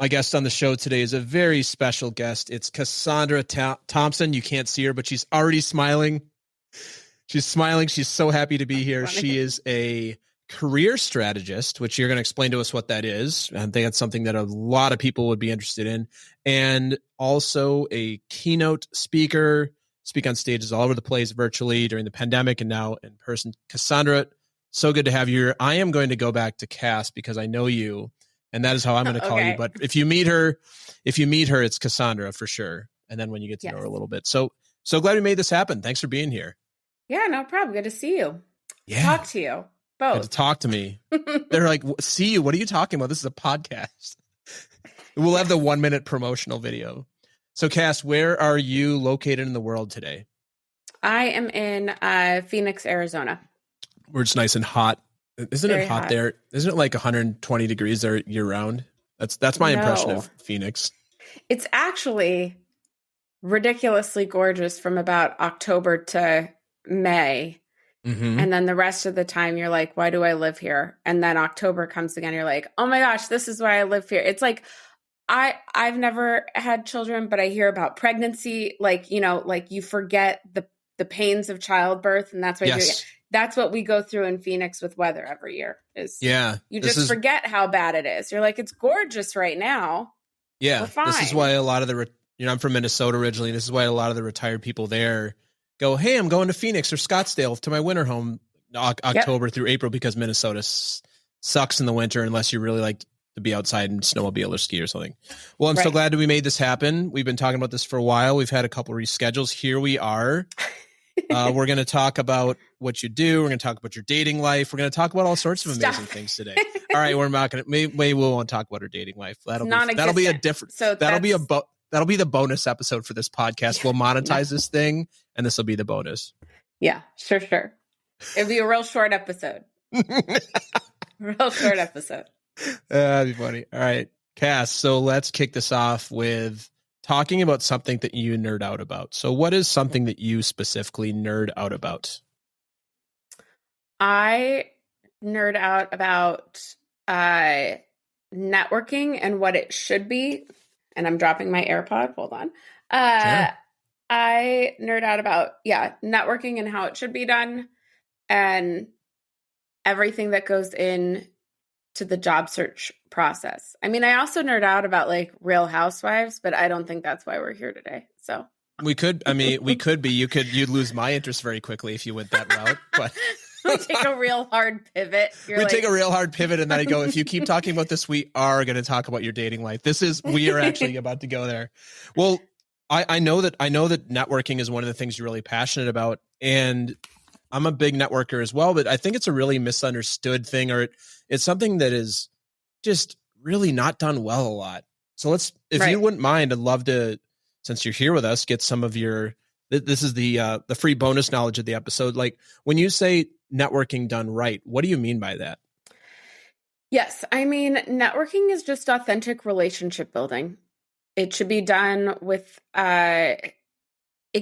My guest on the show today is a very special guest. It's Cassandra Thompson. You can't see her, but she's already smiling. She's smiling. She's so happy to be here. She is a career strategist, which you're going to explain to us what that is. I think that's something that a lot of people would be interested in. And also a keynote speaker, speak on stages all over the place virtually during the pandemic and now in person. Cassandra, so good to have you here. I am going to go back to Cass because I know you. And that is how I'm going to call you. But if you meet her, it's Cassandra for sure. And then when you get to know her a little bit. So glad we made this happen. Thanks for being here. Yeah, no problem. Good to see you. Yeah. Talk to you. Both. Good to talk to me. They're like, see you. What are you talking about? This is a podcast. We'll have the 1 minute promotional video. So Cass, where are you located in the world today? I am in Phoenix, Arizona. Where it's nice and hot. Isn't it hot there? Isn't it like 120 degrees there year round? That's my impression of Phoenix. It's actually ridiculously gorgeous from about October to May. Mm-hmm. And then the rest of the time you're like, why do I live here? And then October comes again. You're like, oh my gosh, this is why I live here. It's like, I've never had children, but I hear about pregnancy. Like, like you forget the pains of childbirth. And that's why that's what we go through in Phoenix with weather every year you just forget how bad it is. You're like, it's gorgeous right now. Yeah. We're fine. This is why a lot of I'm from Minnesota originally. This is why a lot of the retired people there go, hey, I'm going to Phoenix or Scottsdale to my winter home October through April because Minnesota sucks in the winter unless you really like to be outside and snowmobile or ski or something. Well, I'm so glad that we made this happen. We've been talking about this for a while. We've had a couple reschedules. Here we are. We're going to talk about what you do. We're going to talk about your dating life. We're going to talk about all sorts of amazing things today. All right, we're not going to. Maybe we won't talk about her dating life. That'll be a different. So that'll be the bonus episode for this podcast. We'll monetize this thing, and this will be the bonus. Yeah, sure. It'll be a real short episode. Real short episode. That'd be funny. All right, Cass. So let's kick this off with talking about something that you nerd out about. So what is something that you specifically nerd out about? I nerd out about networking and what it should be. And I'm dropping my AirPod. Hold on. Sure. I nerd out about, networking and how it should be done and everything that goes in to the job search process. I mean, I also nerd out about like Real Housewives, but I don't think that's why we're here today. So we could be, you'd lose my interest very quickly if you went that route, but we take a real hard pivot. Take a real hard pivot. And then I go, if you keep talking about this, we are going to talk about your dating life. We are actually about to go there. Well, I know that networking is one of the things you're really passionate about. And I'm a big networker as well, but I think it's a really misunderstood thing, or it's something that is just really not done well a lot. So if you wouldn't mind, I'd love to, since you're here with us, get some of this is the free bonus knowledge of the episode. Like when you say networking done right, what do you mean by that? Yes. I mean, networking is just authentic relationship building. It should be done with, it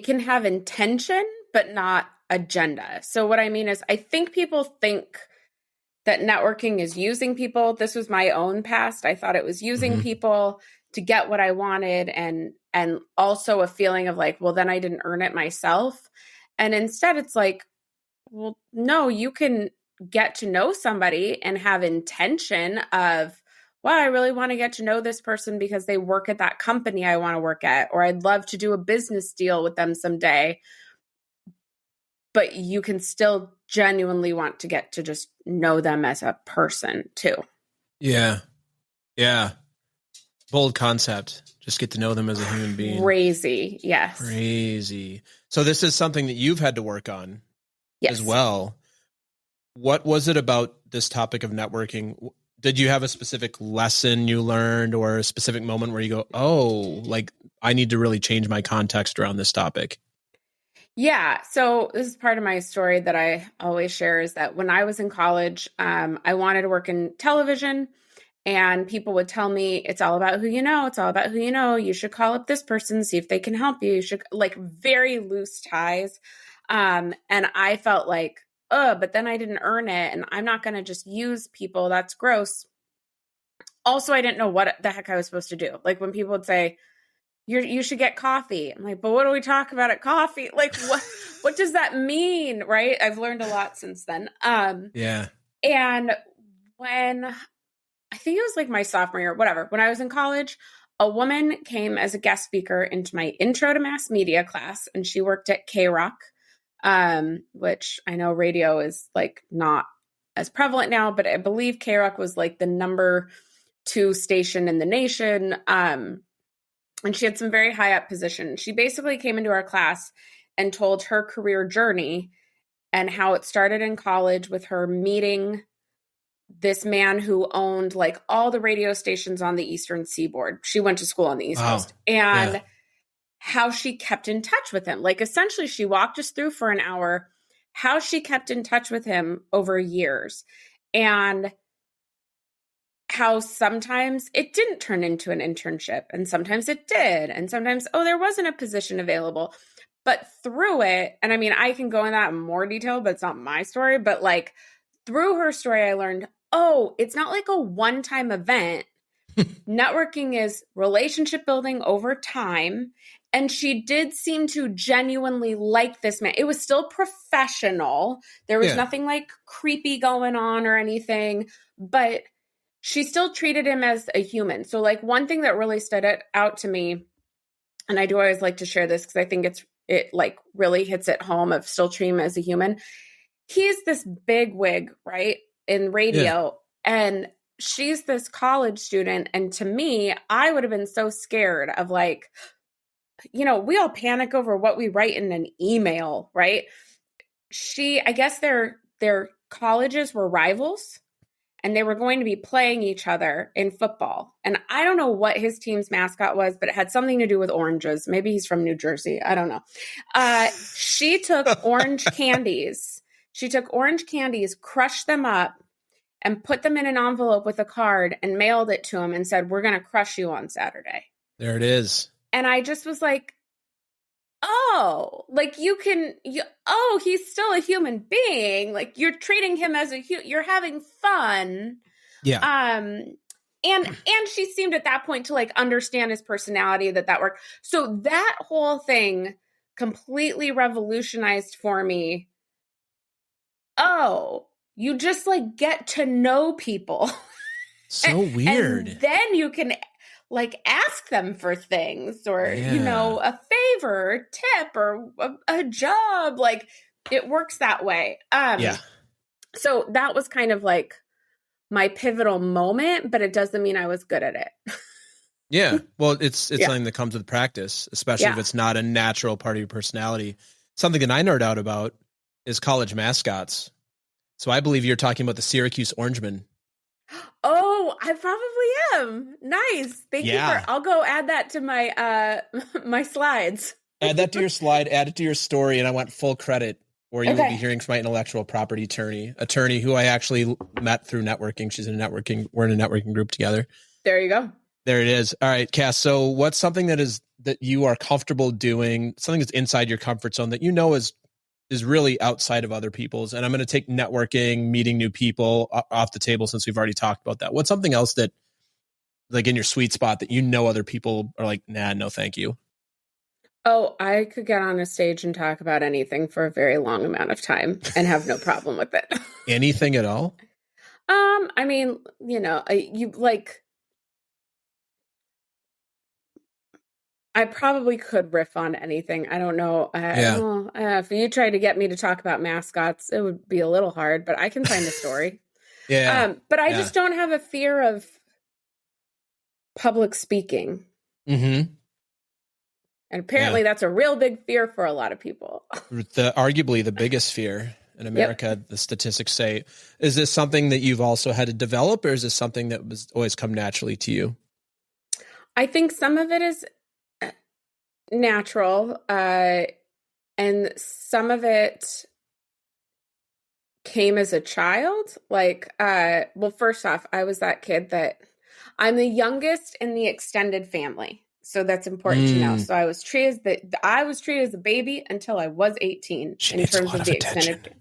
can have intention, but not agenda. So what I mean is I think people think that networking is using people. This was my own past. I thought it was using people to get what I wanted and also a feeling of like, well, then I didn't earn it myself. And instead it's like, well, no, you can get to know somebody and have intention of, well, I really want to get to know this person because they work at that company I want to work at, or I'd love to do a business deal with them someday. But you can still genuinely want to get to just know them as a person too. Yeah. Yeah. Bold concept. Just get to know them as a human being. Crazy. Yes. Crazy. So this is something that you've had to work on as well. What was it about this topic of networking? Did you have a specific lesson you learned or a specific moment where you go, oh, like I need to really change my context around this topic? Yeah. So this is part of my story that I always share is that when I was in college, I wanted to work in television and people would tell me it's all about who you know. It's all about who you know. You should call up this person, see if they can help you. You should like very loose ties. And I felt like, but then I didn't earn it and I'm not going to just use people. That's gross. also, I didn't know what the heck I was supposed to do. Like when people would say, you should get coffee. I'm like, but what do we talk about at coffee? Like, what does that mean? Right. I've learned a lot since then. Yeah. And when I think it was like my sophomore year, whatever, when I was in college, a woman came as a guest speaker into my intro to mass media class, and she worked at K-Rock, which I know radio is like not as prevalent now, but I believe K-Rock was like the number 2 station in the nation. And she had some very high up position. She basically came into our class and told her career journey and how it started in college with her meeting this man who owned like all the radio stations on the Eastern Seaboard. She went to school on the East Coast, and how she kept in touch with him. Like essentially she walked us through for an hour how she kept in touch with him over years, and how sometimes it didn't turn into an internship and sometimes it did. And sometimes, there wasn't a position available, but through it, and I mean, I can go in that in more detail, but it's not my story, but like through her story, I learned, it's not like a one-time event. Networking is relationship building over time. And she did seem to genuinely like this man. It was still professional. There was nothing like creepy going on or anything, but she still treated him as a human. So like one thing that really stood out to me, and I do always like to share this because I think it like really hits it home of still treating him as a human. He's this big wig, right, in radio, and she's this college student. And to me, I would have been so scared of like, we all panic over what we write in an email, right? I guess their colleges were rivals, and they were going to be playing each other in football. And I don't know what his team's mascot was, but it had something to do with oranges. Maybe he's from New Jersey. I don't know. She took orange candies. She took orange candies, crushed them up, and put them in an envelope with a card and mailed it to him and said, "We're going to crush you on Saturday." There it is. And I just was like, like he's still a human being. Like you're treating him as you're having fun. Yeah. And she seemed at that point to like understand his personality, that worked. So that whole thing completely revolutionized for me. You just like get to know people. So weird. And then you can like ask them for things or, a favor, tip, or a job. Like it works that way. So that was kind of like my pivotal moment, but it doesn't mean I was good at it. Yeah. Well, it's something that comes with practice, especially if it's not a natural part of your personality. Something that I nerd out about is college mascots. So I believe you're talking about the Syracuse Orangemen. Oh, I probably am. Nice. Thank you. I'll go add that to my my slides. Add that to your slide, add it to your story, and I want full credit, or you will be hearing from my intellectual property attorney who I actually met through networking. We're in a networking group together. There you go. There it is. All right, Cass. So what's something that you are comfortable doing, something that's inside your comfort zone that is really outside of other people's? And I'm going to take networking, meeting new people off the table since we've already talked about that. What's something else that, like in your sweet spot, that other people are like, nah, no, thank you? Oh, I could get on a stage and talk about anything for a very long amount of time and have no problem with it. Anything at all? I mean, you like, I probably could riff on anything. I don't know. If you try to get me to talk about mascots, it would be a little hard, but I can find a story. But I just don't have a fear of public speaking. Mm-hmm. And apparently that's a real big fear for a lot of people. Arguably the biggest fear in America, the statistics say. Is this something that you've also had to develop, or is this something that was always come naturally to you? I think some of it is natural, and some of came as a child. Like, first off, I was that kid that I'm the youngest in the extended family. So that's important to know. So I was treated as a baby until I was 18 in terms of the extended.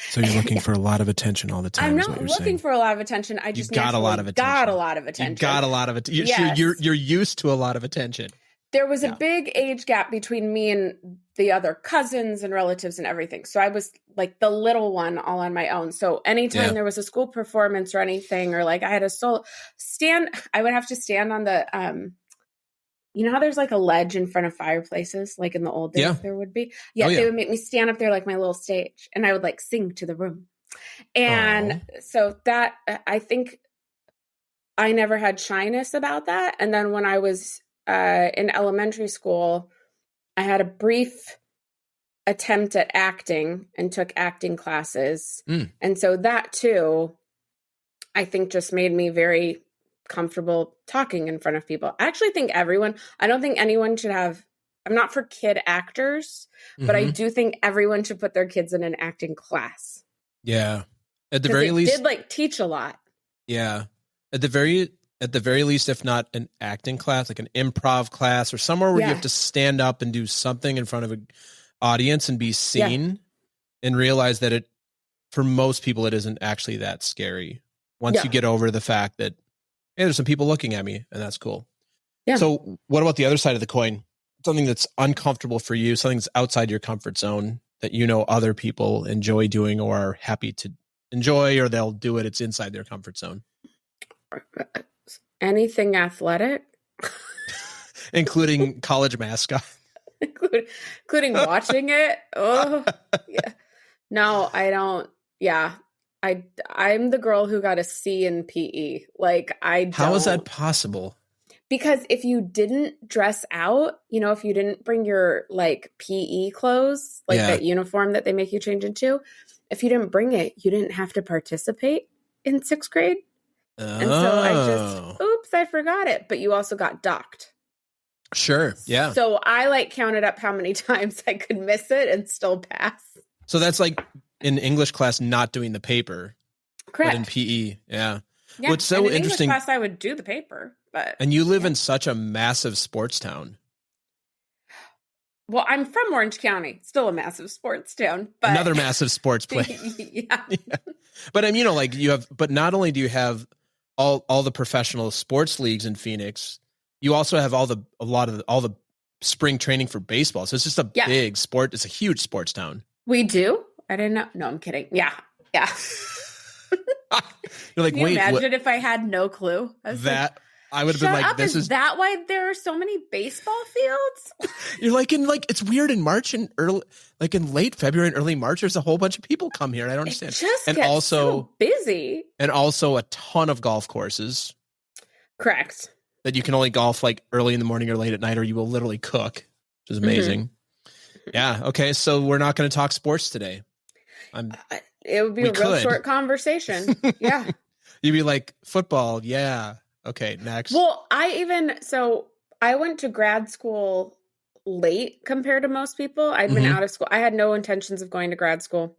So you're looking for a lot of attention all the time. I'm not looking for a lot of attention. I just got a lot of attention. Got a lot of attention. You got a lot of attention. Yes. You're used to a lot of attention. There was a big age gap between me and the other cousins and relatives and everything. So I was like the little one all on my own. So anytime there was a school performance or anything, or like I had a solo stand, I would have to stand on the, you know how there's like a ledge in front of fireplaces, like in the old days there would be? Yeah, they would make me stand up there like my little stage, and I would like sing to the room. And so that, I think I never had shyness about that. And then when I was in elementary school, I had a brief attempt at acting and took acting classes. And so that too, I think just made me very comfortable talking in front of people. I actually think I don't think anyone should have, I'm not for kid actors, but I do think everyone should put their kids in an acting class. Yeah. At the very least, did like teach a lot. Yeah. At the very least, if not an acting class, like an improv class or somewhere where you have to stand up and do something in front of an audience and be seen and realize that for most people, it isn't actually that scary. Once you get over the fact that, hey, there's some people looking at me, and that's cool. Yeah. So what about the other side of the coin? Something that's uncomfortable for you, something that's outside your comfort zone that you know other people enjoy doing or are happy to enjoy, or they'll do it. It's inside their comfort zone. Anything athletic. Including college mascot. including watching it. Oh, yeah. No, I don't. Yeah. I'm the girl who got a C in PE. Like How is that possible? Because if you didn't dress out, if you didn't bring your like PE clothes, like that uniform that they make you change into, if you didn't bring it, you didn't have to participate in 6th grade. And so I forgot it. But you also got docked. Sure. Yeah. So I counted up how many times I could miss it and still pass. So that's like in English class, not doing the paper. Correct. But in PE. Yeah. Yeah. What's so in interesting. English class, I would do the paper, but. And you live in such a massive sports town. Well, I'm from Orange County, still a massive sports town, but another massive sports place. Yeah. But you have, but not only do you have all the professional sports leagues in Phoenix, you also have all the spring training for baseball. So it's just a big sport. It's a huge sports town. We do? I didn't know. No, I'm kidding. Yeah. Yeah. You're like, Can you imagine if I had no clue? I would have been like, is that why there are so many baseball fields? You're like, it's weird in March and in late February and early March, there's a whole bunch of people come here. I don't understand. It just gets so busy. And also a ton of golf courses. Correct. That you can only golf like early in the morning or late at night, or you will literally cook, which is amazing. Mm-hmm. Yeah. Okay. So we're not going to talk sports today. It would be a real short conversation. Yeah. You'd be like, football. Yeah. Okay, next. Well, I went to grad school late compared to most people. I'd been out of school. I had no intentions of going to grad school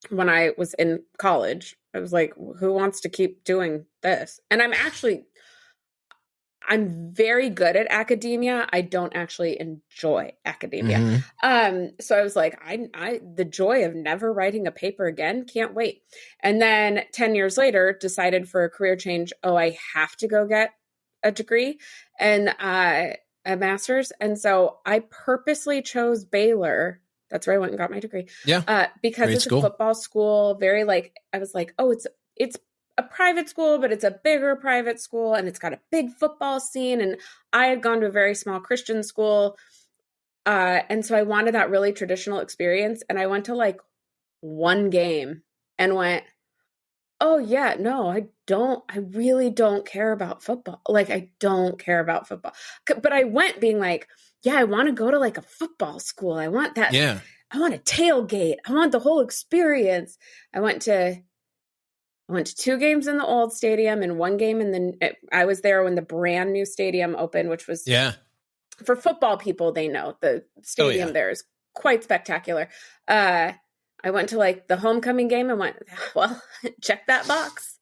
when I was in college. I was like, who wants to keep doing this? And I'm very good at academia. I don't actually enjoy academia. So I was like, the joy of never writing a paper again, can't wait. And then 10 years later, decided for a career change, I have to go get a degree and a master's. And so I purposely chose Baylor. That's where I went and got my degree. Yeah. Because Great it's school. a football school, I was like, it's a private school, but it's a bigger private school and it's got a big football scene. And I had gone to a very small Christian school. And so I wanted that really traditional experience. And I went to one game and went, oh yeah, no, I really don't care about football. I don't care about football. But I went being like, yeah, I want to go to a football school. I want that. Yeah. I want a tailgate. I want the whole experience. I went to 2 games in the old stadium and 1 game I was there when the brand new stadium opened, which was for football people, they know the stadium there is quite spectacular. I went to the homecoming game and went, well, check that box.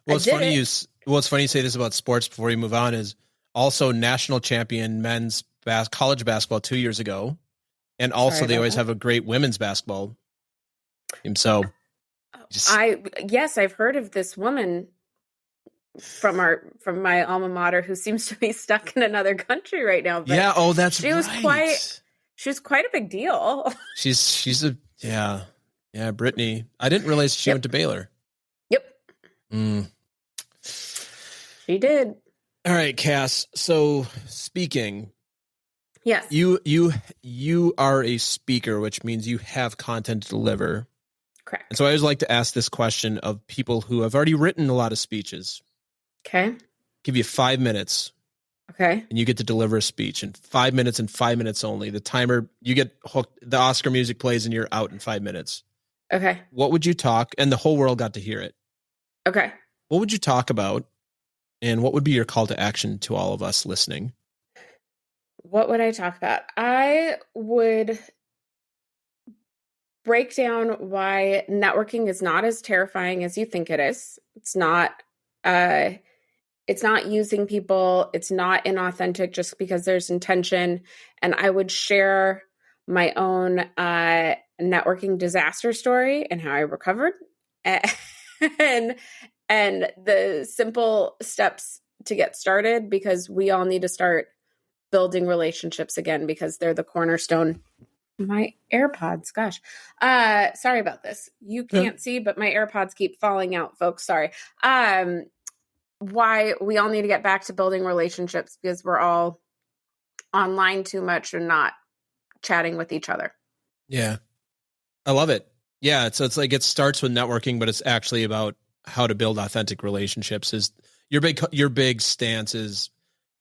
It's funny you say this about sports before you move on is also national champion men's college basketball 2 years ago. And also they always have a great women's basketball So yes, I've heard of this woman from my alma mater who seems to be stuck in another country right now. But yeah. Oh, that's she was quite a big deal. She's Brittany. I didn't realize she went to Baylor. Yep. Mm. She did. All right, Cass. So speaking, yes, you are a speaker, which means you have content to deliver. Correct. And so I always like to ask this question of people who have already written a lot of speeches. Okay. Give you 5 minutes. Okay. And you get to deliver a speech in 5 minutes and 5 minutes only. The timer, you get hooked, the Oscar music plays and you're out in 5 minutes. Okay. What would you talk? And the whole world got to hear it. Okay. What would you talk about? And what would be your call to action to all of us listening? What would I talk about? I would break down why networking is not as terrifying as you think it is. It's not using people. It's not inauthentic just because there's intention. And I would share my own networking disaster story and how I recovered and the simple steps to get started, because we all need to start building relationships again, because they're the cornerstone. My AirPods, gosh. Sorry about this. You can't see, but my AirPods keep falling out, folks. Sorry. Why we all need to get back to building relationships, because we're all online too much and not chatting with each other. Yeah. I love it. Yeah. So it's like, it starts with networking, but it's actually about how to build authentic relationships. Is your big stance is,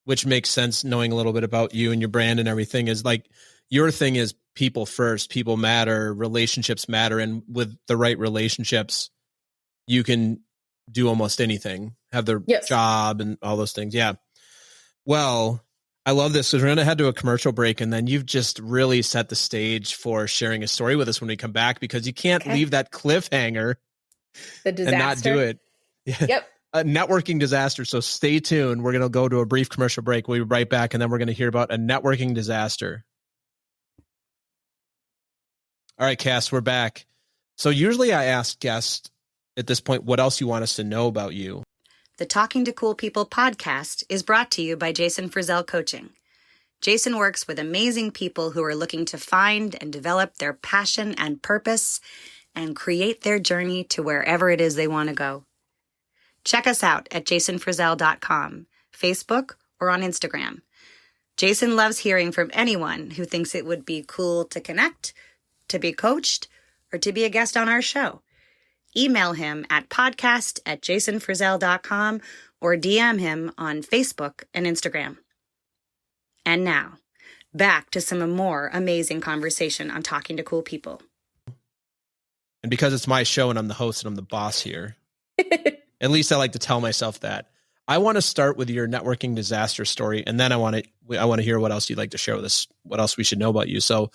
which makes sense knowing a little bit about you and your brand and everything, is like, your thing is people first, people matter, relationships matter. And with the right relationships, you can do almost anything, have their job and all those things. Yeah. Well, I love this, because we're going to head to a commercial break, and then you've just really set the stage for sharing a story with us when we come back, because you can't leave that cliffhanger and not do it. Yep. A networking disaster. So stay tuned. We're going to go to a brief commercial break. We'll be right back, and then we're going to hear about a networking disaster. All right, Cass, we're back. So usually I ask guests at this point, what else you want us to know about you? The Talking to Cool People podcast is brought to you by Jason Frizzell Coaching. Jason works with amazing people who are looking to find and develop their passion and purpose and create their journey to wherever it is they want to go. Check us out at jasonfrizzell.com, Facebook, or on Instagram. Jason loves hearing from anyone who thinks it would be cool to connect, to be coached, or to be a guest on our show. Email him at podcast@jasonfrizzell.com or DM him on Facebook and Instagram. And now, back to some more amazing conversation on Talking to Cool People. And because it's my show and I'm the host and I'm the boss here, at least I like to tell myself that. I want to start with your networking disaster story, and then I want to hear what else you'd like to share with us, what else we should know about you. So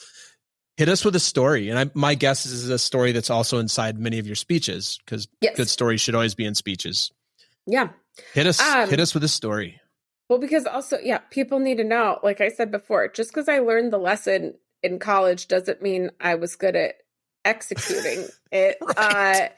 hit us with a story. And my guess is a story that's also inside many of your speeches, because good stories should always be in speeches. Yeah. Hit us with a story. Well, because also, people need to know, like I said before, just because I learned the lesson in college doesn't mean I was good at executing it. Right.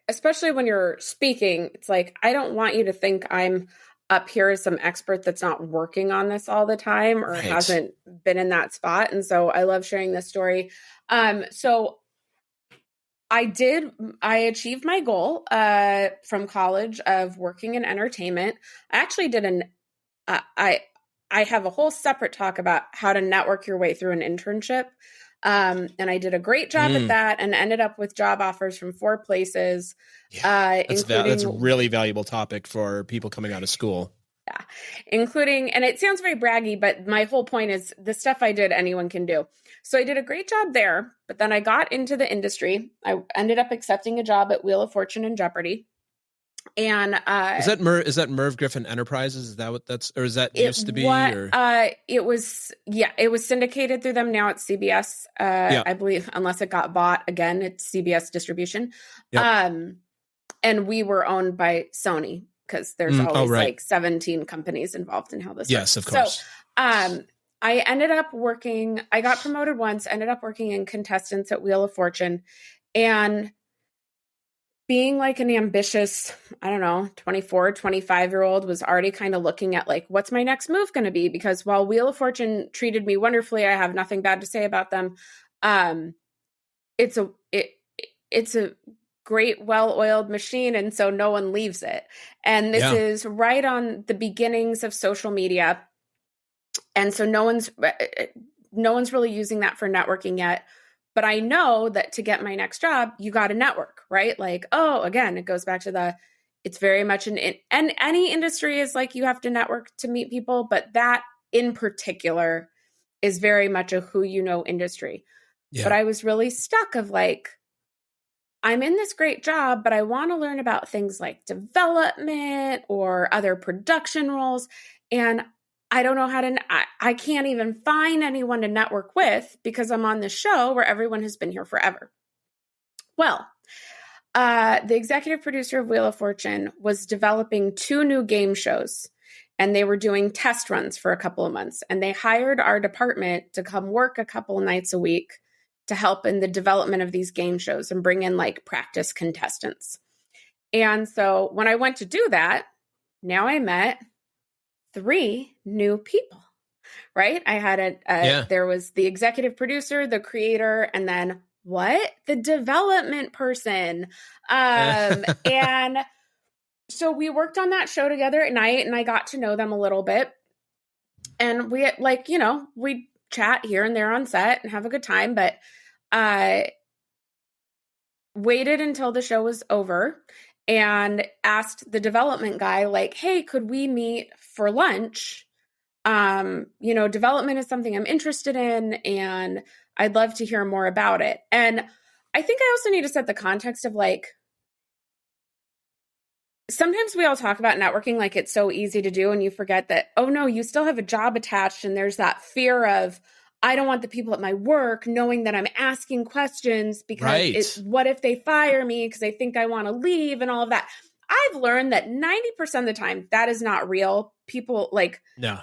Especially when you're speaking, it's like, I don't want you to think I'm up here as some expert that's not working on this all the time or hasn't been in that spot. And so I love sharing this story. So I achieved my goal from college of working in entertainment. I actually did I have a whole separate talk about how to network your way through an internship. And I did a great job at that and ended up with job offers from 4 places. That's a really valuable topic for people coming out of school. Yeah, including, and it sounds very braggy, but my whole point is the stuff I did, anyone can do. So I did a great job there, but then I got into the industry. I ended up accepting a job at Wheel of Fortune and Jeopardy. And is that Merv Griffin Enterprises? Is that what that's, or is that used to be? It was syndicated through them. Now it's CBS, I believe, unless it got bought again. It's CBS distribution. Yep. And we were owned by Sony, because there's always like 17 companies involved in how this works. Of course. So I ended up working, I got promoted once, ended up working in contestants at Wheel of Fortune, and being like an ambitious, I don't know, 24, 25-year-old was already kind of looking at like, what's my next move going to be? Because while Wheel of Fortune treated me wonderfully, I have nothing bad to say about them. It's a great, well-oiled machine. And so no one leaves it. And this is right on the beginnings of social media. And so no one's really using that for networking yet. But I know that to get my next job, you got to network, right? Like, again, it goes back to it's very much and any industry is like, you have to network to meet people, but that in particular is very much a who you know industry. Yeah. But I was really stuck of like, I'm in this great job, but I want to learn about things like development or other production roles. And I don't know how to, I can't even find anyone to network with because I'm on this show where everyone has been here forever. Well, the executive producer of Wheel of Fortune was developing 2 new game shows, and they were doing test runs for a couple of months. And they hired our department to come work a couple of nights a week to help in the development of these game shows and bring in like practice contestants. And so when I went to do that, now I met 3 new people, right? I had there was the executive producer, the creator, and then the development person. And so we worked on that show together at night, and I got to know them a little bit. And we we chat here and there on set and have a good time, but waited until the show was over and asked the development guy, like, hey, could we meet for lunch? Development is something I'm interested in, and I'd love to hear more about it. And I think I also need to set the context of like, sometimes we all talk about networking like it's so easy to do, and you forget that, oh no, you still have a job attached, and there's that fear of, I don't want the people at my work knowing that I'm asking questions because what if they fire me because they think I want to leave and all of that. I've learned that 90% of the time that is not real. People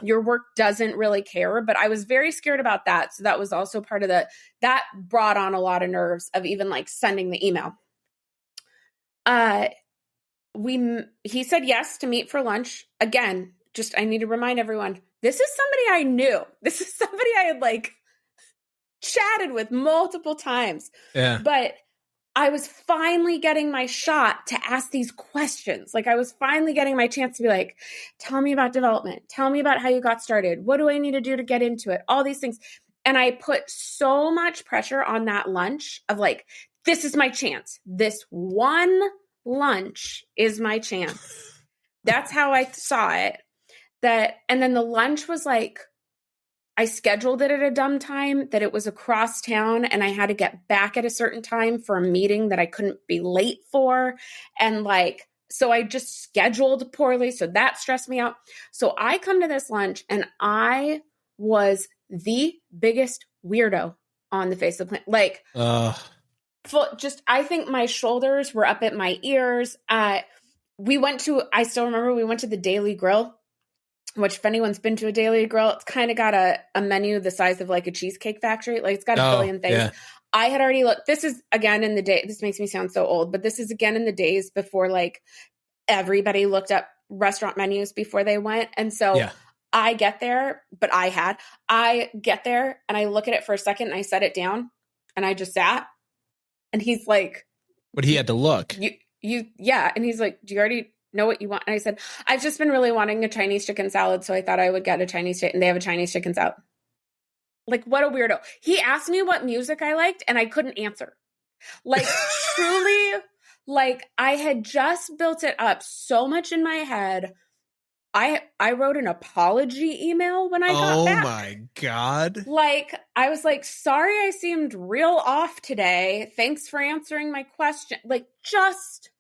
your work doesn't really care, but I was very scared about that. So that was also part of that brought on a lot of nerves of even like sending the email. He said yes to meet for lunch. Again, I need to remind everyone, this is somebody I knew. This is somebody I had like chatted with multiple times. Yeah. But I was finally getting my shot to ask these questions. Like I was finally getting my chance to be like, tell me about development. Tell me about how you got started. What do I need to do to get into it? All these things. And I put so much pressure on that lunch of like, this is my chance. This one lunch is my chance. That's how I saw it. And then the lunch was like, I scheduled it at a dumb time that it was across town and I had to get back at a certain time for a meeting that I couldn't be late for. And so I just scheduled poorly. So that stressed me out. So I come to this lunch and I was the biggest weirdo on the face of the planet. I think my shoulders were up at my ears. I still remember we went to the Daily Grill, which if anyone's been to a Daily Grill, it's kind of got a menu the size of like a Cheesecake Factory. Like it's got a billion things. Yeah. I had already looked. This is again in the day. This makes me sound so old, but this is again in the days before like everybody looked up restaurant menus before they went. And so I get there, I get there and I look at it for a second and I set it down and I just sat and he's like, but he had to look. And he's like, do you already know what you want? And I said, I've just been really wanting a Chinese chicken salad. So I thought I would get a Chinese chicken. And they have a Chinese chicken salad. Like, what a weirdo. He asked me what music I liked and I couldn't answer. Like truly, like I had just built it up so much in my head. I wrote an apology email when I got back. Oh my God. Like, I was like, sorry, I seemed real off today. Thanks for answering my question. Like, just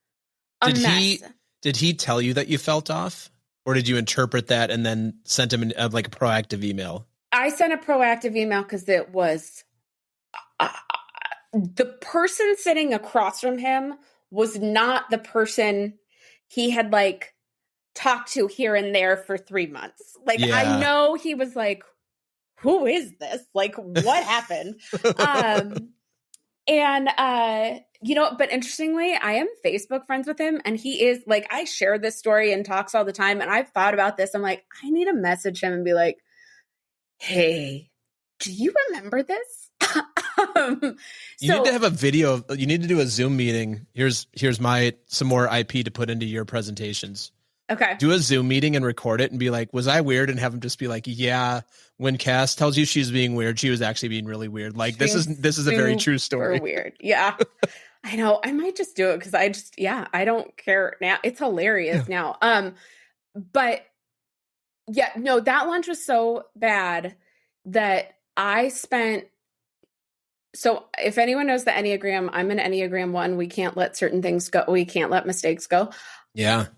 a mess. Did he tell you that you felt off? Or did you interpret that and then sent him a proactive email? I sent a proactive email because it was the person sitting across from him was not the person he had talked to here and there for 3 months. I know he was like, who is this? Like, what happened? But interestingly, I am Facebook friends with him, and he is like, I share this story in talks all the time, and I've thought about this. I'm like, I need to message him and be like, hey, do you remember this? You need to have a video. You need to do a Zoom meeting. Here's some more IP to put into your presentations. Okay. Do a Zoom meeting and record it and be like, was I weird? And have them just be like, yeah, when Cass tells you she's being weird, she was actually being really weird. Like, this is a very true story. Weird. Yeah. I know. I might just do it because I don't care now. It's hilarious now. But yeah, no, that lunch was so bad that I spent. So if anyone knows the Enneagram, I'm an Enneagram 1. We can't let certain things go. We can't let mistakes go. Yeah.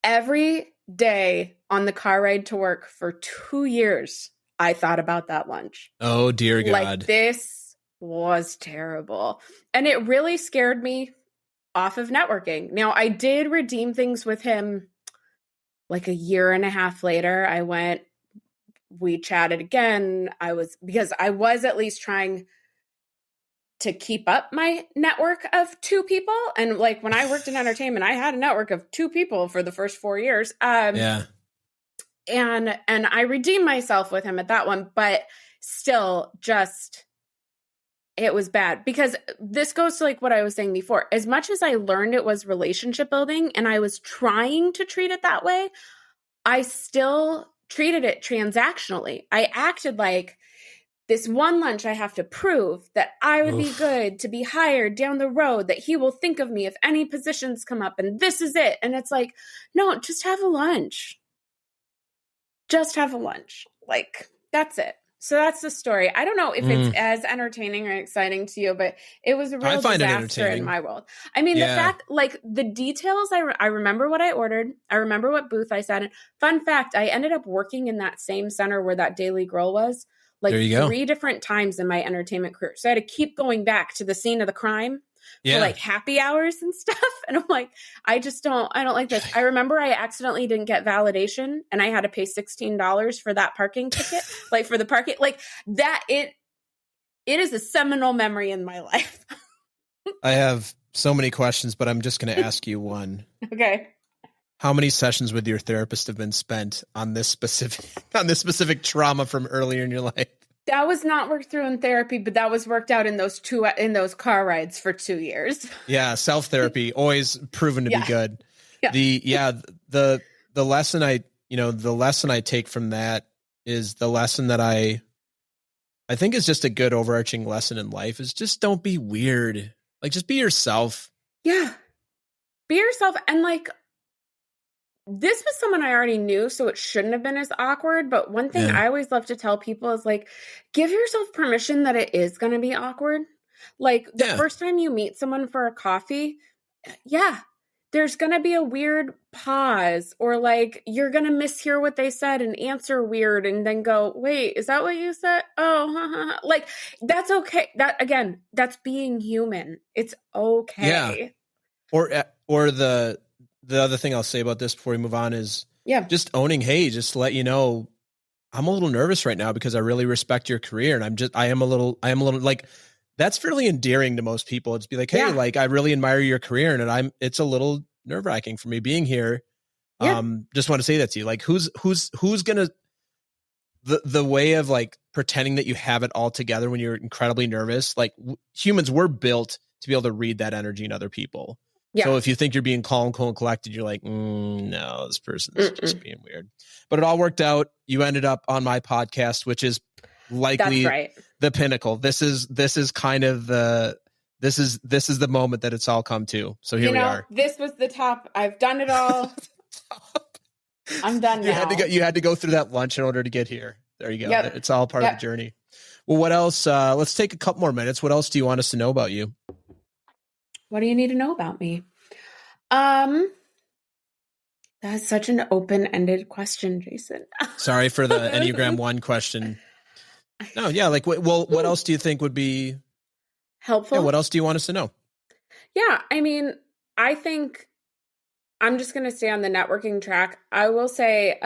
Every day on the car ride to work for 2 years, I thought about that lunch. Oh, dear God. Like, this was terrible. And it really scared me off of networking. Now, I did redeem things with him like a year and a half later. We chatted again. Because I was at least trying to keep up my network of 2 people. And like, when I worked in entertainment, I had a network of 2 people for the first 4 years. Yeah. And I redeemed myself with him at that one, but still it was bad, because this goes to like what I was saying before. As much as I learned it was relationship building and I was trying to treat it that way, I still treated it transactionally. I acted like, this one lunch, I have to prove that I would be good to be hired down the road, that he will think of me if any positions come up, and this is it. And it's like, no, just have a lunch. Just have a lunch. Like, that's it. So that's the story. I don't know if it's as entertaining or exciting to you, but it was a real disaster in my world. I mean, the fact, like, the details, I remember what I ordered. I remember what booth I sat in. Fun fact, I ended up working in that same center where that Daily Grill was. Like 3 different times in my entertainment career. So I had to keep going back to the scene of the crime for like happy hours and stuff. And I'm like, I don't like this. I remember I accidentally didn't get validation and I had to pay $16 for that parking ticket, like for the parking, like that. It is a seminal memory in my life. I have so many questions, but I'm just going to ask you one. Okay. How many sessions with your therapist have been spent on this specific trauma from earlier in your life? That was not worked through in therapy, but that was worked out in those car rides for 2 years. Yeah, self-therapy always proven to be good. Yeah. The lesson I take from that is the lesson that I think is just a good overarching lesson in life is just don't be weird. Like, just be yourself. Yeah. Be yourself. And like, this was someone I already knew, so it shouldn't have been as awkward. But one thing I always love to tell people is like, give yourself permission that it is going to be awkward. Like the first time you meet someone for a coffee, there's going to be a weird pause, or like you're going to mishear what they said and answer weird and then go, wait, is that what you said? Oh, like that's okay. That's being human. It's okay. Yeah. Or the other thing I'll say about this before we move on is just owning, hey, just to let you know, I'm a little nervous right now because I really respect your career. And I am a little like, that's fairly endearing to most people. It's be like, hey, like I really admire your career and it's a little nerve wracking for me being here. Just want to say that to you. Like who's going to, the way of like pretending that you have it all together when you're incredibly nervous, like humans were built to be able to read that energy in other people. Yeah. So if you think you're being calm, cool, and collected, you're like, no, this person's just being weird. But it all worked out. You ended up on my podcast, which is likely the pinnacle. This is kind of this is the moment that it's all come to. So here we are. This was the top. I've done it all. I'm done now. You had to go through that lunch in order to get here. There you go. Yep. It's all part of the journey. Well, what else? Let's take a couple more minutes. What else do you want us to know about you? What do you need to know about me? That's such an open-ended question, Jason. Sorry for the Enneagram 1 question. No, yeah. Like, what else do you think would be helpful? Yeah, what else do you want us to know? Yeah. I mean, I think I'm just going to stay on the networking track. I will say,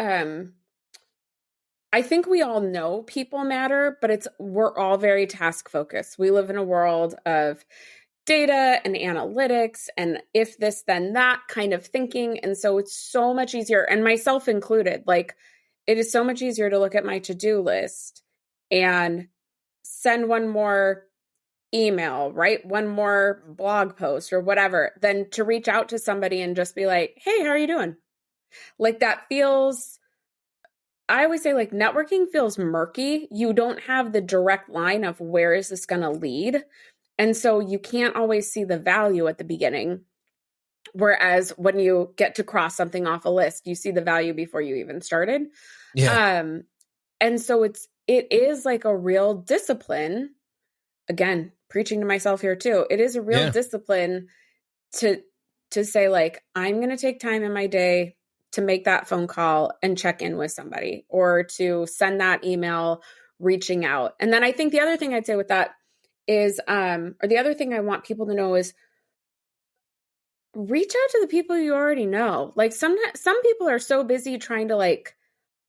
I I think we all know people matter, but we're all very task focused. We live in a world of data and analytics and if this, then that kind of thinking. And so it's so much easier, and myself included, like it is so much easier to look at my to-do list and send one more email, write one more blog post or whatever, than to reach out to somebody and just be like, hey, how are you doing? Like that feels, I always say like networking feels murky. You don't have the direct line of where is this going to lead? And so you can't always see the value at the beginning. Whereas when you get to cross something off a list, you see the value before you even started. Yeah. And so it is like a real discipline. Again, preaching to myself here too. It is a real discipline to say like, I'm going to take time in my day to make that phone call and check in with somebody, or to send that email reaching out. And then I think the other thing I'd say with that is, or the other thing I want people to know is reach out to the people you already know. Like some people are so busy trying to like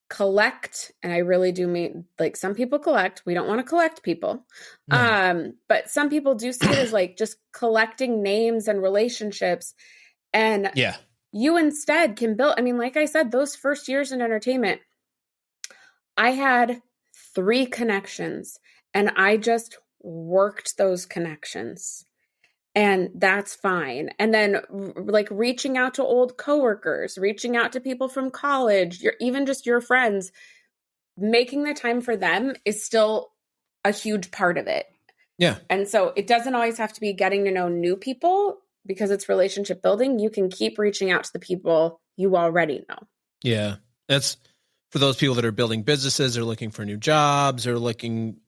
collect, and I really do mean like some people collect. We don't want to collect people. But some people do see it as like just collecting names and relationships. And you instead can build, I mean, like I said, those first years in entertainment, I had 3 connections and I just worked those connections. And that's fine. And then like reaching out to old coworkers, reaching out to people from college, even just your friends, making the time for them is still a huge part of it. Yeah. And so it doesn't always have to be getting to know new people because it's relationship building. You can keep reaching out to the people you already know. Yeah. That's for those people that are building businesses or looking for new jobs or looking,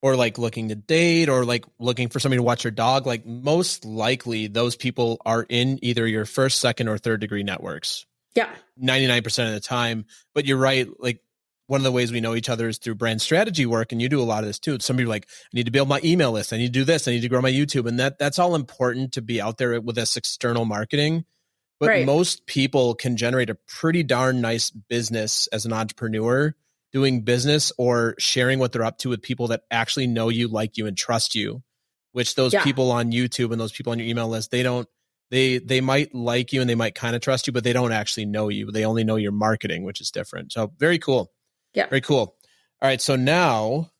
or like looking to date or like looking for somebody to watch your dog. Like most likely those people are in either your first, second, or third degree networks. Yeah. 99% of the time. But you're right. Like one of the ways we know each other is through brand strategy work. And you do a lot of this too. Somebody like, I need to build my email list. I need to do this. I need to grow my YouTube. And that's all important to be out there with this external marketing. But most people can generate a pretty darn nice business as an entrepreneur doing business or sharing what they're up to with people that actually know you, like you, and trust you, which those people on YouTube and those people on your email list, they might like you and they might kind of trust you, but they don't actually know you. They only know your marketing, which is different. So very cool. Yeah. Very cool. All right. So now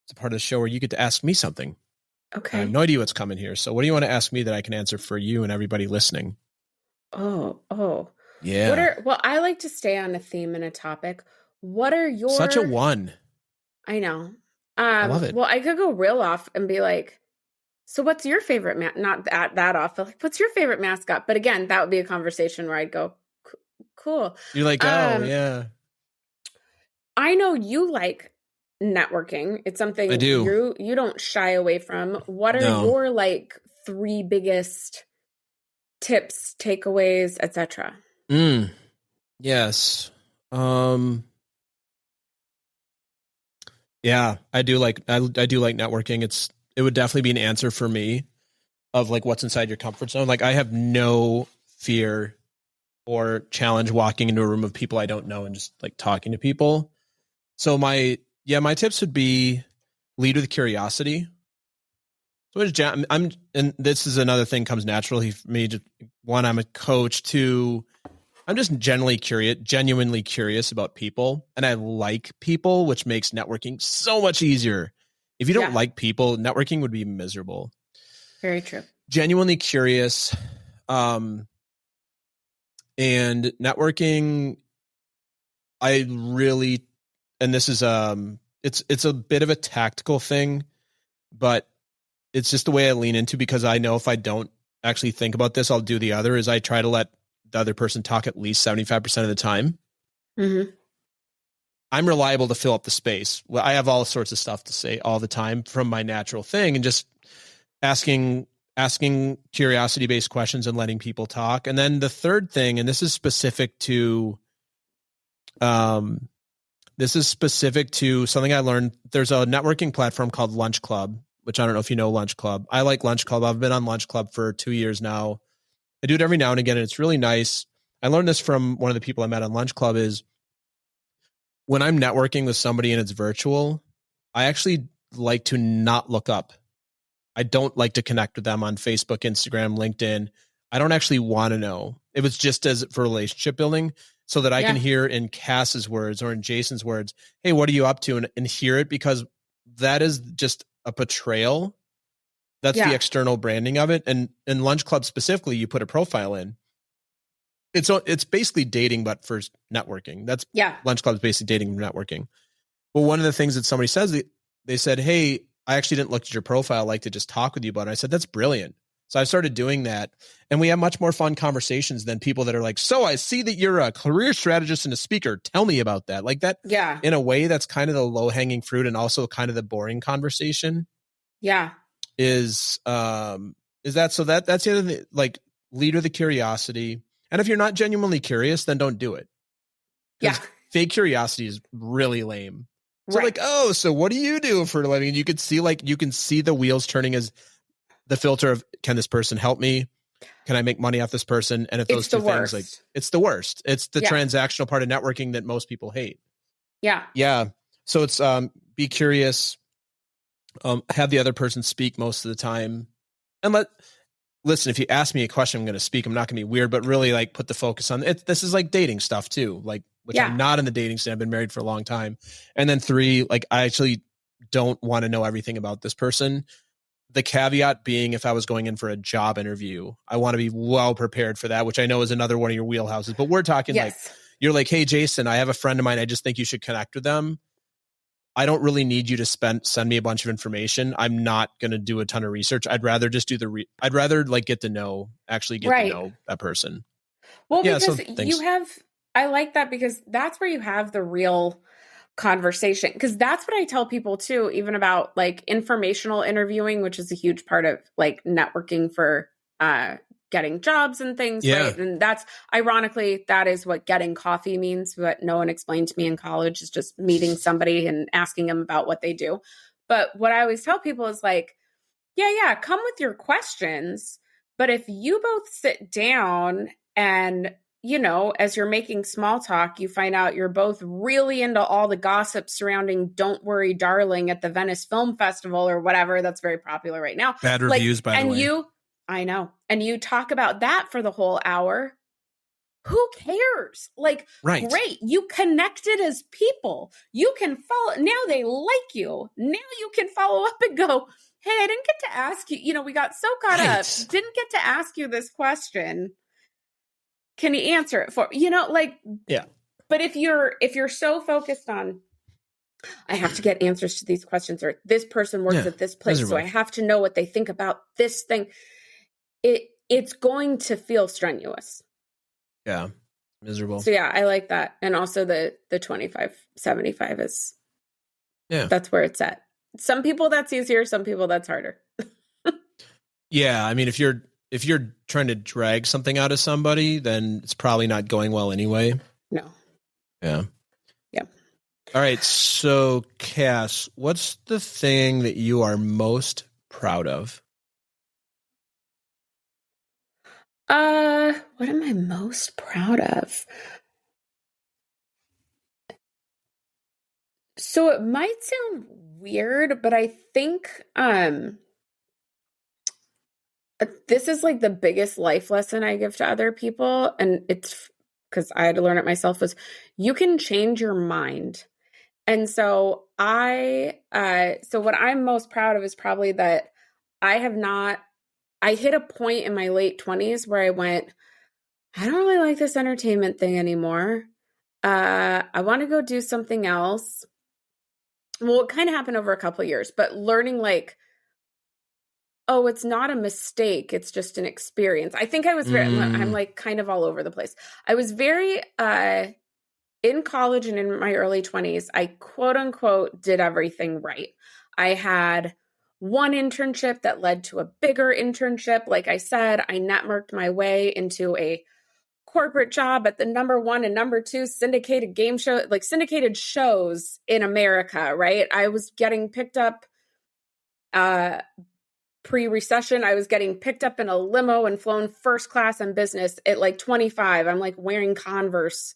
it's a part of the show where you get to ask me something. Okay. I have no idea what's coming here. So what do you want to ask me that I can answer for you and everybody listening? Oh. Yeah. Well, I like to stay on a theme and a topic. What are your... Such a one. I know. I love it. Well, I could go real off and be like, so what's your favorite not that off, but like, what's your favorite mascot? But again, that would be a conversation where I'd go, cool. You're like, oh, yeah. I know you like networking. It's something I do. You don't shy away from. What are your like 3 biggest tips, takeaways, etc.? Yes. Yeah, I do like networking. It would definitely be an answer for me of like what's inside your comfort zone. Like I have no fear or challenge walking into a room of people I don't know and just like talking to people. So my tips would be lead with curiosity. So and this is another thing comes naturally for me. One, I'm a coach. 2, I'm just genuinely curious about people, and I like people, which makes networking so much easier. If you don't like people, networking would be miserable. Very true. Genuinely Curious. And networking, and this is, it's a bit of a tactical thing, but it's just the way I lean into, because I know if I don't actually think about this, I'll do the other, is I try to let the other person talk at least 75% of the time. Mm-hmm. I'm reliable to fill up the space. Well, I have all sorts of stuff to say all the time from my natural thing, and just asking curiosity-based questions and letting people talk. And then the third thing, and this is specific to something I learned. There's a networking platform called Lunch Club, which I don't know if you know Lunch Club. I like Lunch Club. I've been on Lunch Club for 2 years now. I do it every now and again, and it's really nice. I learned this from one of the people I met on Lunch Club, is when I'm networking with somebody and it's virtual, I actually like to not look up. I don't like to connect with them on Facebook, Instagram, LinkedIn. I don't actually want to know. It was just as for relationship building so that I can hear in Cass's words or in Jason's words, hey, what are you up to? And hear it, because that is just a portrayal. That's the external branding of it. And in Lunch Club specifically, you put a profile in. It's basically dating, but for networking. That's Lunch Club is basically dating and networking. Well, one of the things that somebody says, they said, hey, I actually didn't look at your profile. I'd like to just talk with you about it. I said, that's brilliant. So I started doing that, and we have much more fun conversations than people that are like, so I see that you're a career strategist and a speaker. Tell me about that. Like that. Yeah. In a way, that's kind of the low hanging fruit and also kind of the boring conversation. Yeah. Is that, so that's the other thing, like lead with the curiosity. And if you're not genuinely curious, then don't do it. Yeah. Fake curiosity is really lame. So like, oh, so what do you do for a living? You could see the wheels turning as the filter of, can this person help me? Can I make money off this person? And if those two things, like, it's the worst. It's the transactional part of networking that most people hate. Yeah. Yeah. So it's be curious, have the other person speak most of the time, and listen, if you ask me a question, I'm going to speak. I'm not going to be weird, but really like put the focus on it. This is like dating stuff too, like, which I'm not in the dating scene. I've been married for a long time. And then 3, like, I actually don't want to know everything about this person. The caveat being, if I was going in for a job interview, I want to be well prepared for that, which I know is another one of your wheelhouses, but we're talking like, you're like, hey, Jason, I have a friend of mine. I just think you should connect with them. I don't really need you to send me a bunch of information. I'm not going to do a ton of research. I'd rather just do I'd rather like get to know that person. Well, because I like that, because that's where you have the real conversation. Because that's what I tell people too, even about like informational interviewing, which is a huge part of like networking for getting jobs and things. Yeah. Right. And that's ironically, that is what getting coffee means. What no one explained to me in college is just meeting somebody and asking them about what they do. But what I always tell people is like, come with your questions. But if you both sit down and, as you're making small talk, you find out you're both really into all the gossip surrounding Don't Worry, Darling at the Venice Film Festival or whatever. That's very popular right now. Bad reviews, by the way. I know. And you talk about that for the whole hour. Who cares? Like, great. You connected as people. You can follow. Now they like you. Now you can follow up and go, hey, I didn't get to ask you. We got so caught up. Didn't get to ask you this question. Can you answer it for, yeah. But if you're so focused on, I have to get answers to these questions, or this person works at this place, so I have to know what they think about this thing. It's going to feel strenuous. Yeah. Miserable. So I like that. And also the 25-75 is, that's where it's at. Some people that's easier. Some people that's harder. Yeah. I mean, if you're trying to drag something out of somebody, then it's probably not going well anyway. No. Yeah. Yeah. All right. So Cass, what's the thing that you are most proud of? What am I most proud of? So it might sound weird, but I think this is like the biggest life lesson I give to other people, and it's because I had to learn it myself, was you can change your mind. And so so what I'm most proud of is probably that I hit a point in my late 20s where I went, I don't really like this entertainment thing anymore. I want to go do something else. Well, it kind of happened over a couple of years, but learning like, oh, it's not a mistake. It's just an experience. I think I was I'm like kind of all over the place. I was very, in college and in my early 20s, I quote unquote did everything right. I had one internship that led to a bigger internship. Like I said, I networked my way into a corporate job at the #1 and #2 syndicated game show, like syndicated shows in America, right? I was getting picked up pre-recession. I was getting picked up in a limo and flown first class in business at like 25. I'm like wearing Converse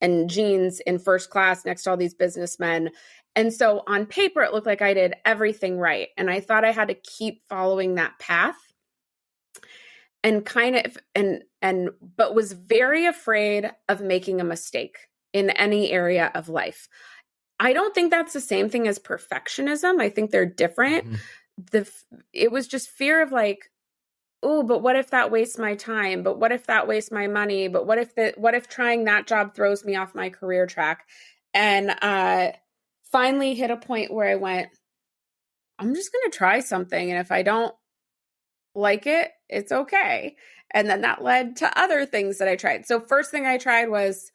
and jeans in first class next to all these businessmen. And so on paper, it looked like I did everything right. And I thought I had to keep following that path and but was very afraid of making a mistake in any area of life. I don't think that's the same thing as perfectionism. I think they're different. Mm-hmm. It was just fear of like, oh, but what if that wastes my time? But what if that wastes my money? But what if trying that job throws me off my career track? And finally hit a point where I went, I'm just going to try something. And if I don't like it, it's okay. And then that led to other things that I tried. So first thing I tried was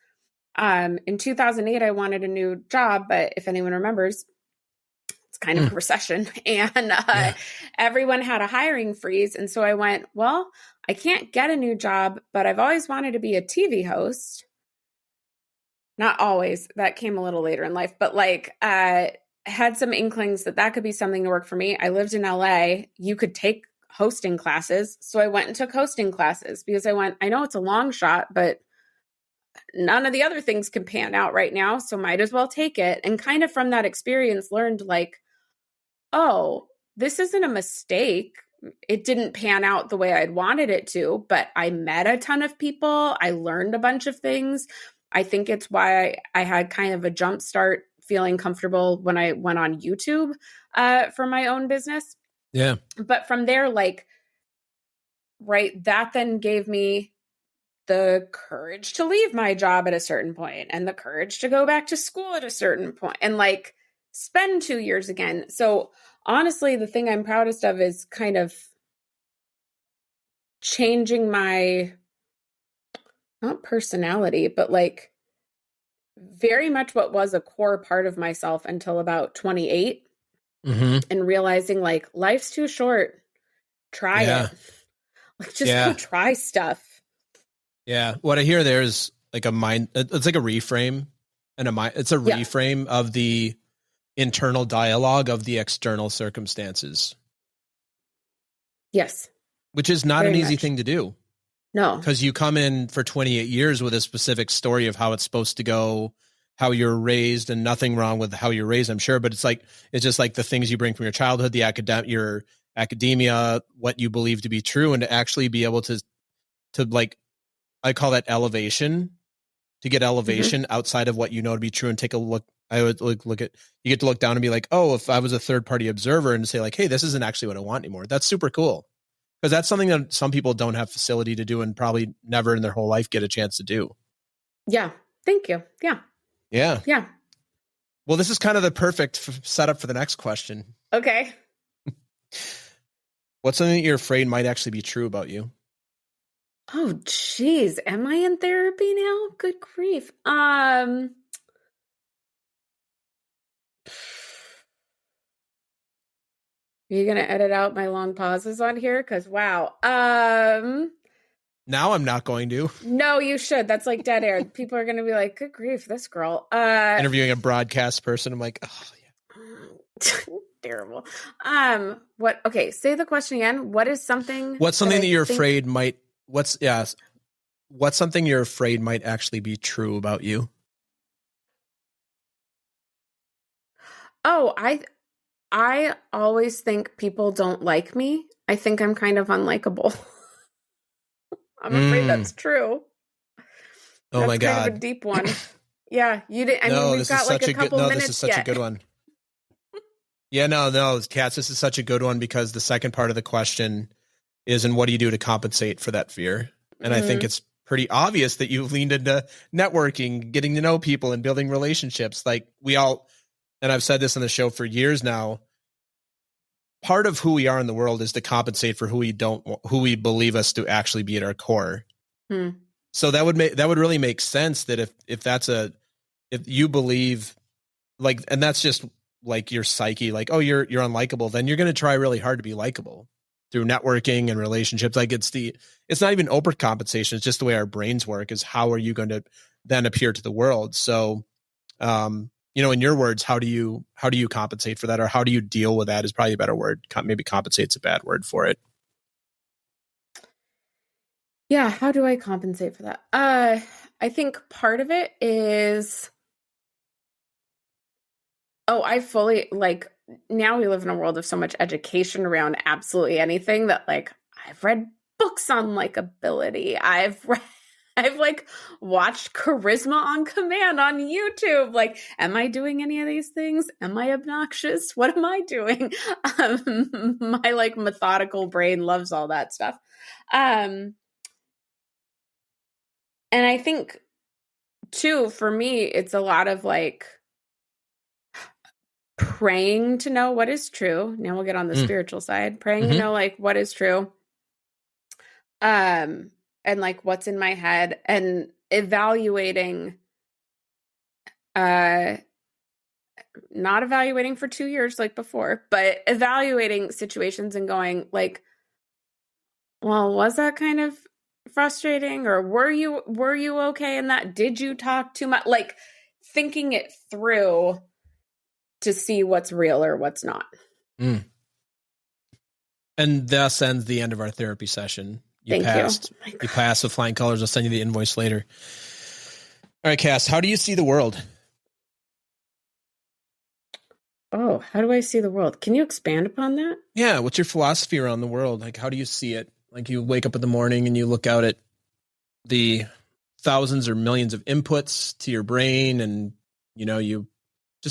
in 2008, I wanted a new job. But if anyone remembers, it's kind of a recession. And everyone had a hiring freeze. And so I went, well, I can't get a new job, but I've always wanted to be a TV host. Not always. That came a little later in life, but like had some inklings that could be something to work for me. I lived in LA. You could take hosting classes. So I went and took hosting classes because I know it's a long shot, but none of the other things can pan out right now. So might as well take it. And kind of from that experience learned like, oh, this isn't a mistake. It didn't pan out the way I'd wanted it to, but I met a ton of people. I learned a bunch of things. I think it's why I had kind of a jump start feeling comfortable when I went on YouTube for my own business. Yeah. But from there, like, right, that then gave me the courage to leave my job at a certain point and the courage to go back to school at a certain point and like spend 2 years again. So honestly, the thing I'm proudest of is kind of changing my, not personality, but like very much what was a core part of myself until about 28 and realizing like life's too short. Try it. Like just go try stuff. Yeah. What I hear there is like it's like a reframe it's a reframe of the internal dialogue of the external circumstances. Yes. Which is not an easy thing to do. No. Because you come in for 28 years with a specific story of how it's supposed to go, how you're raised, and nothing wrong with how you're raised, I'm sure. But it's just like the things you bring from your childhood, your academia, what you believe to be true, and to actually be able to like, I call that elevation, to get elevation outside of what you know to be true and take a look. I would look at, you get to look down and be like, oh, if I was a third party observer and say like, hey, this isn't actually what I want anymore. That's super cool. Because that's something that some people don't have facility to do and probably never in their whole life get a chance to do. Yeah. Thank you. Yeah. Yeah. Yeah. Well, this is kind of the perfect setup for the next question. Okay. What's something that you're afraid might actually be true about you? Oh, geez. Am I in therapy now? Good grief. Are you going to edit out my long pauses on here? Because, wow. Now I'm not going to. No, you should. That's like dead air. People are going to be like, good grief, this girl. Interviewing a broadcast person. I'm like, oh, yeah. Terrible. Okay, say the question again. What's something that you're afraid might, what's something you're afraid might actually be true about you? Oh, I always think people don't like me. I think I'm kind of unlikable. I'm afraid that's true. Oh my God. Kind of a deep one. Yeah, you didn't. I mean, we've got like a couple minutes. This is such a good one. Yeah, no, Katz, this is such a good one because the second part of the question is, and what do you do to compensate for that fear? And I think it's pretty obvious that you've leaned into networking, getting to know people and building relationships. Like we all, and I've said this on the show for years now, part of who we are in the world is to compensate for who we believe us to actually be at our core. So that would really make sense that if you believe like, and that's just like your psyche, like, oh, you're unlikable, then you're going to try really hard to be likable through networking and relationships. Like it's not even overcompensation. It's just the way our brains work is how are you going to then appear to the world? So, in your words, how do you compensate for that, or how do you deal with that is probably a better word. Maybe compensate's a bad word for it. Yeah. How do I compensate for that? I think part of it is, I fully, like, now we live in a world of so much education around absolutely anything that, like, I've read books on likability. I've like watched charisma on command on YouTube. Like, am I doing any of these things? Am I obnoxious? What am I doing? My like methodical brain loves all that stuff. And I think too, for me, it's a lot of like praying to know what is true. Now we'll get on the spiritual side, praying to know like what is true. And like what's in my head, and evaluating, not evaluating for 2 years like before, but evaluating situations and going like, well, was that kind of frustrating, or were you okay in that? Did you talk too much? Like thinking it through to see what's real or what's not. And thus ends the end of our therapy session. You passed with flying colors. I'll send you the invoice later. All right, Cass, how do you see the world? Oh, how do I see the world? Can you expand upon that? Yeah. What's your philosophy around the world? Like, how do you see it? Like, you wake up in the morning and you look out at the thousands or millions of inputs to your brain, and, you know,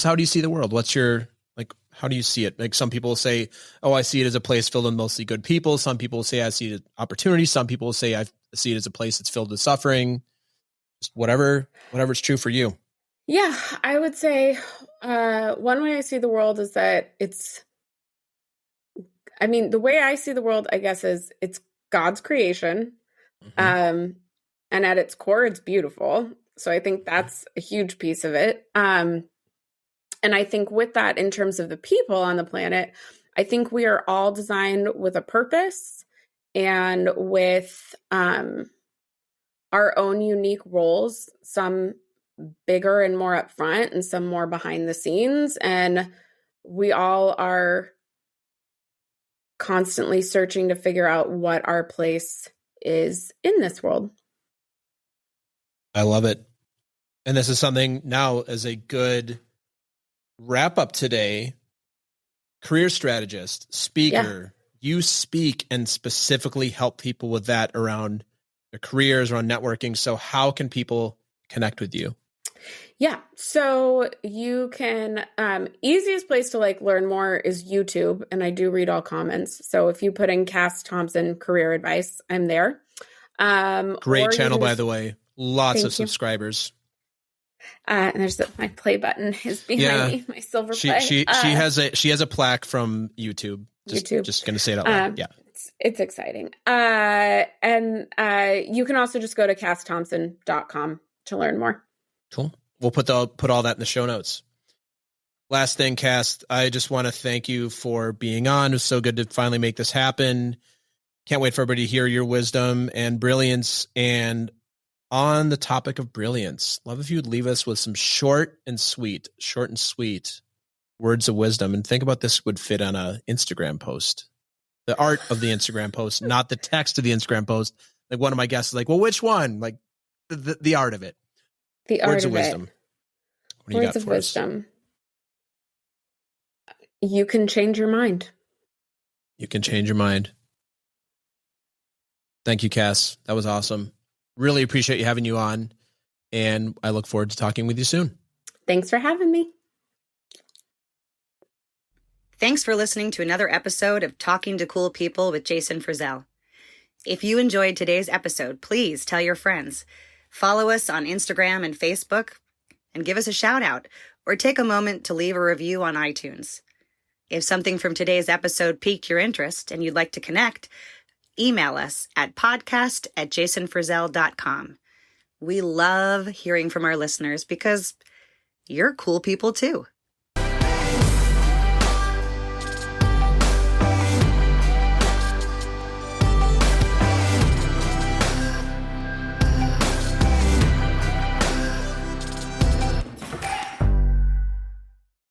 how do you see the world? What's your, like, how do you see it? Like, some people say, oh, I see it as a place filled with mostly good people. Some people say I see it as opportunity. Some people say I see it as a place that's filled with suffering. Just whatever's true for you. Yeah, I would say one way I see the world is that the way I see the world, I guess, is it's God's creation. And at its core, it's beautiful. So I think that's a huge piece of it. And I think with that, in terms of the people on the planet, I think we are all designed with a purpose and with our own unique roles, some bigger and more upfront and some more behind the scenes. And we all are constantly searching to figure out what our place is in this world. I love it. And this is something now as a good wrap up today. Career strategist, speaker, you speak and specifically help people with that around their careers, around networking. So how can people connect with you? Yeah. So you can, easiest place to like learn more is YouTube. And I do read all comments. So if you put in Cass Thompson career advice, I'm there. Great channel, by the way. Lots of subscribers. And there's my play button is behind me, my silver play. She has a plaque from YouTube. Just going to say it out loud. Yeah. It's exciting. And you can also just go to cassthompson.com to learn more. Cool. We'll put all that in the show notes. Last thing, Cass, I just want to thank you for being on. It was so good to finally make this happen. Can't wait for everybody to hear your wisdom and brilliance. And on the topic of brilliance, love if you'd leave us with some short and sweet words of wisdom. And think about this would fit on an Instagram post. The art of the Instagram post, not the text of the Instagram post. Like one of my guests is like, well, which one? Like the art of it. The art words of wisdom. it. What do you Words got of for us? wisdom. You can change your mind. You can change your mind. Thank you, Cass. That was awesome. Really appreciate you having you on. And I look forward to talking with you soon. Thanks for having me. Thanks for listening to another episode of Talking to Cool People with Jason Frizzell. If you enjoyed today's episode, please tell your friends. Follow us on Instagram and Facebook, and give us a shout out, or take a moment to leave a review on iTunes. If something from today's episode piqued your interest and you'd like to connect, email us at podcast@jasonfrizzell.com. We love hearing from our listeners because you're cool people too.